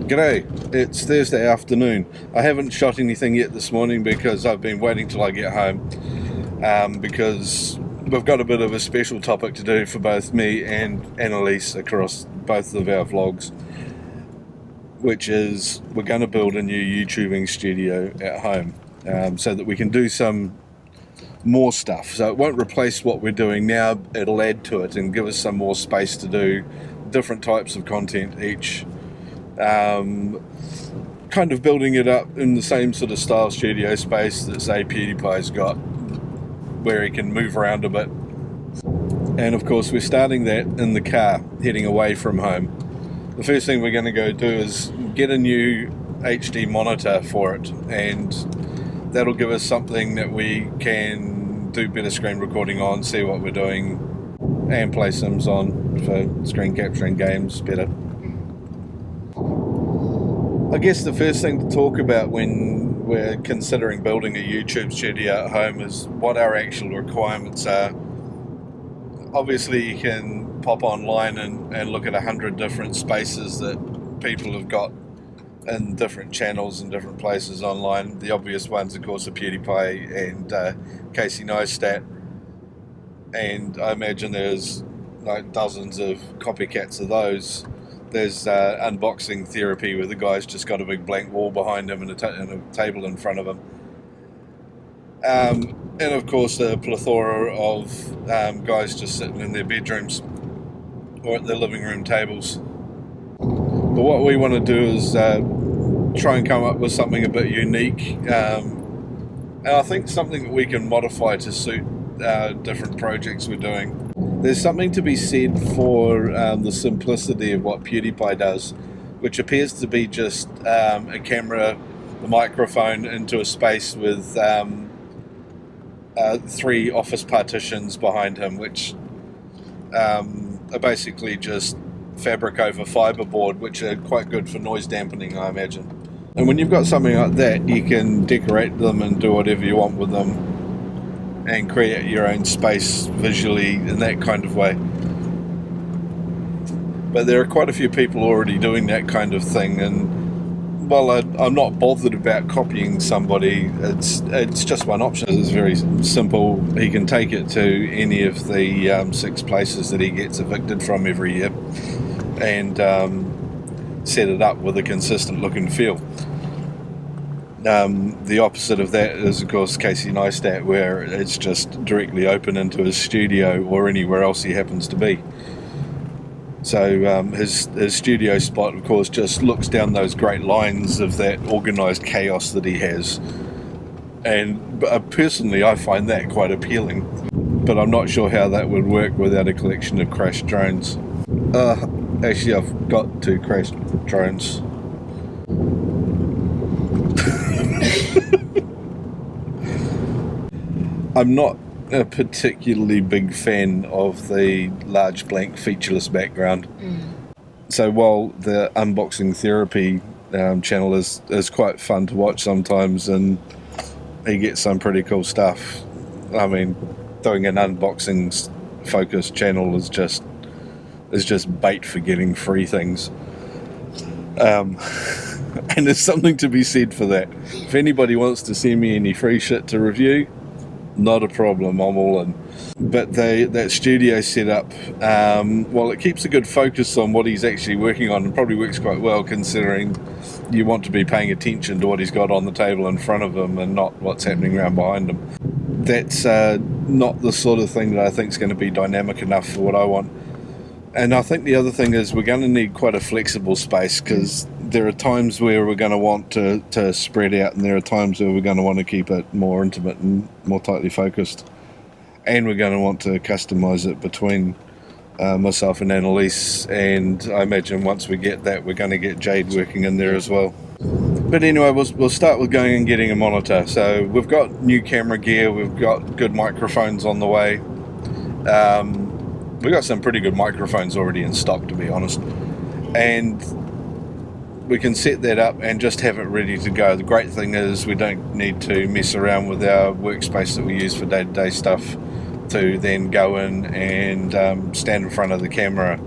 G'day, it's Thursday afternoon. I haven't shot anything yet this morning because I've been waiting till I get home, because we've got a bit of a special topic to do for both me and Annalise across both of our vlogs, which is we're going to build a new YouTubing studio at home, so that we can do some more stuff. So it won't replace what we're doing now, it'll add to it and give us some more space to do different types of content each. Kind of building it up in the same sort of style studio space that, say, PewDiePie's got, where he can move around a bit. And of course we're starting that in the car heading away from home. The first thing we're going to go do is get a new HD monitor for it, and that'll give us something that we can do better screen recording on, see what we're doing, and play Sims on for screen capturing games better. I guess the first thing to talk about when we're considering building a YouTube studio at home is what our actual requirements are. Obviously you can pop online and look at 100 different spaces that people have got in different channels and different places online. The obvious ones, of course, are PewDiePie and Casey Neistat, and I imagine there's like dozens of copycats of those. There's unboxing therapy, where the guy's just got a big blank wall behind him and a table in front of him. And of course a plethora of guys just sitting in their bedrooms or at their living room tables. But what we want to do is try and come up with something a bit unique, and I think something that we can modify to suit different projects we're doing. There's something to be said for the simplicity of what PewDiePie does, which appears to be just a camera, the microphone into a space with 3 office partitions behind him, which are basically just fabric over fiberboard, which are quite good for noise dampening, I imagine. And when you've got something like that, you can decorate them and do whatever you want with them and create your own space visually in that kind of way. But there are quite a few people already doing that kind of thing, and while I'm not bothered about copying somebody, it's just one option. It's very simple. He can take it to any of the 6 places that he gets evicted from every year and set it up with a consistent look and feel. The opposite of that is, of course, Casey Neistat, where it's just directly open into his studio or anywhere else he happens to be. So his studio spot, of course, just looks down those great lines of that organised chaos that he has. And personally, I find that quite appealing. But I'm not sure how that would work without a collection of crashed drones. Actually, I've got 2 crashed drones. I'm not a particularly big fan of the large blank featureless background. So while the unboxing therapy channel is quite fun to watch sometimes, and he gets some pretty cool stuff, I mean, doing an unboxing focused channel is just bait for getting free things. And there's something to be said for that. If anybody wants to send me any free shit to review, not a problem, I'm all in. But that studio setup, while it keeps a good focus on what he's actually working on, and probably works quite well considering you want to be paying attention to what he's got on the table in front of him and not what's happening around behind him. That's not the sort of thing that I think is going to be dynamic enough for what I want. And I think the other thing is we're going to need quite a flexible space, because there are times where we're going to want to spread out, and there are times where we're going to want to keep it more intimate and more tightly focused. And we're going to want to customize it between myself and Annalise, and I imagine once we get that, we're going to get Jade working in there as well. But anyway, we'll start with going and getting a monitor. So we've got new camera gear, we've got good microphones on the way. We've got some pretty good microphones already in stock, to be honest, and we can set that up and just have it ready to go. The great thing is we don't need to mess around with our workspace that we use for day-to-day stuff to then go in and stand in front of the camera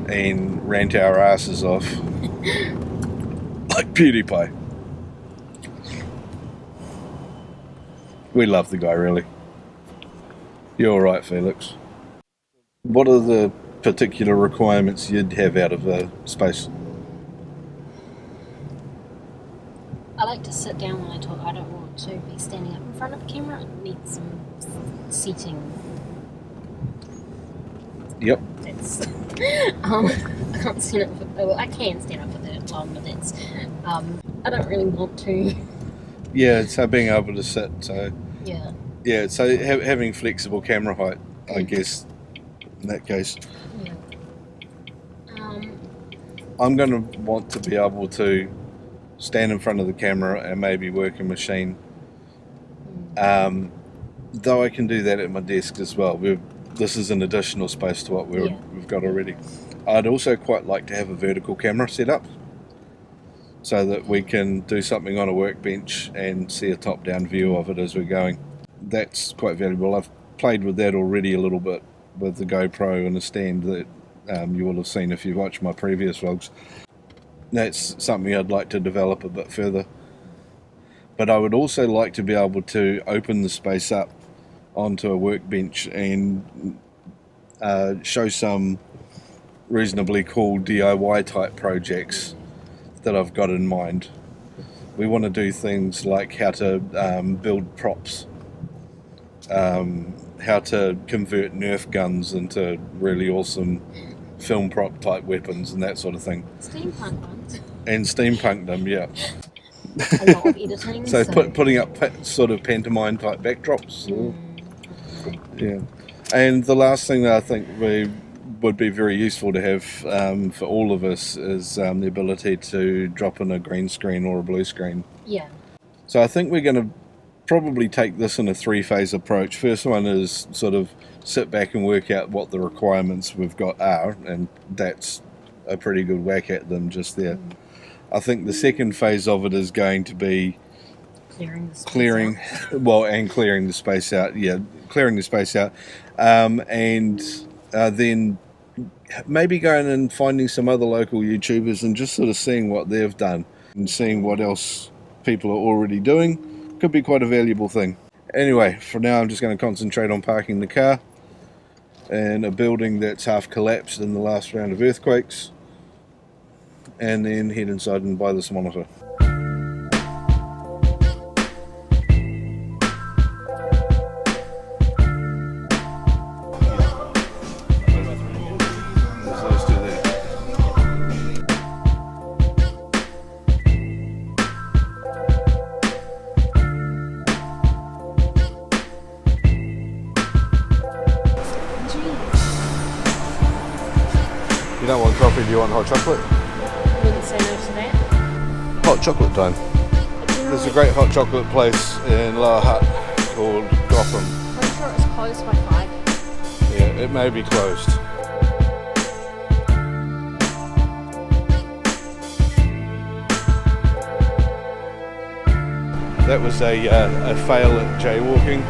and rant our asses off. like PewDiePie. We love the guy, really. You're all right, Felix. What are the particular requirements you'd have out of a space? I like to sit down when I talk. I don't want to be standing up in front of the camera. It needs some seating. Yep. That's I can't stand up. Well, I can stand up for that long, but that's I don't really want to. Yeah, so being able to sit. So Yeah. yeah, so having flexible camera height, I guess, in that case. Yeah. I'm going to want to be able to stand in front of the camera and maybe work a machine. Though I can do that at my desk as well. This is an additional space to what we've got already. I'd also quite like to have a vertical camera set up so that we can do something on a workbench and see a top-down view of it as we're going. That's quite valuable. I've played with that already a little bit with the GoPro and the stand that you will have seen if you've watched my previous vlogs. That's something I'd like to develop a bit further. But I would also like to be able to open the space up onto a workbench and show some reasonably cool DIY type projects that I've got in mind. We want to do things like how to build props, how to convert Nerf guns into really awesome film prop type weapons and that sort of thing. Steampunk ones. And steampunk them, yeah. A lot of editing. So putting up sort of pantomime type backdrops. Yeah. And the last thing that I think would be very useful to have for all of us is the ability to drop in a green screen or a blue screen. Yeah. So I think we're going to probably take this in a three-phase approach. First one is sort of sit back and work out what the requirements we've got are, and that's a pretty good whack at them just there. I think the second phase of it is going to be clearing the space out. Yeah, clearing the space out, and then maybe going and finding some other local YouTubers and just sort of seeing what they've done and seeing what else people are already doing. Could be quite a valuable thing. Anyway, for now I'm just going to concentrate on parking the car in a building that's half collapsed in the last round of earthquakes, and then head inside and buy this monitor. You don't want coffee, do you want hot chocolate? I wouldn't say no to that. Hot chocolate time. There's a great hot chocolate place in Lower Hutt called Gotham. I'm sure it's closed by 5. Yeah, it may be closed. That was a fail at jaywalking.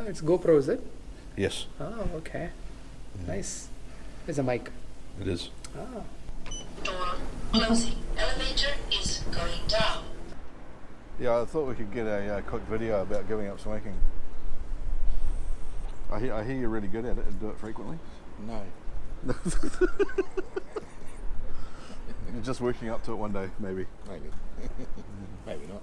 It's GoPro, is it? Yes. Oh, okay. Nice. There's a mic. It is. Oh. Door closing. Elevator is going down. Yeah, I thought we could get a quick video about giving up smoking. I hear you're really good at it and do it frequently. No. You're just working up to it one day, maybe. Maybe. Maybe not.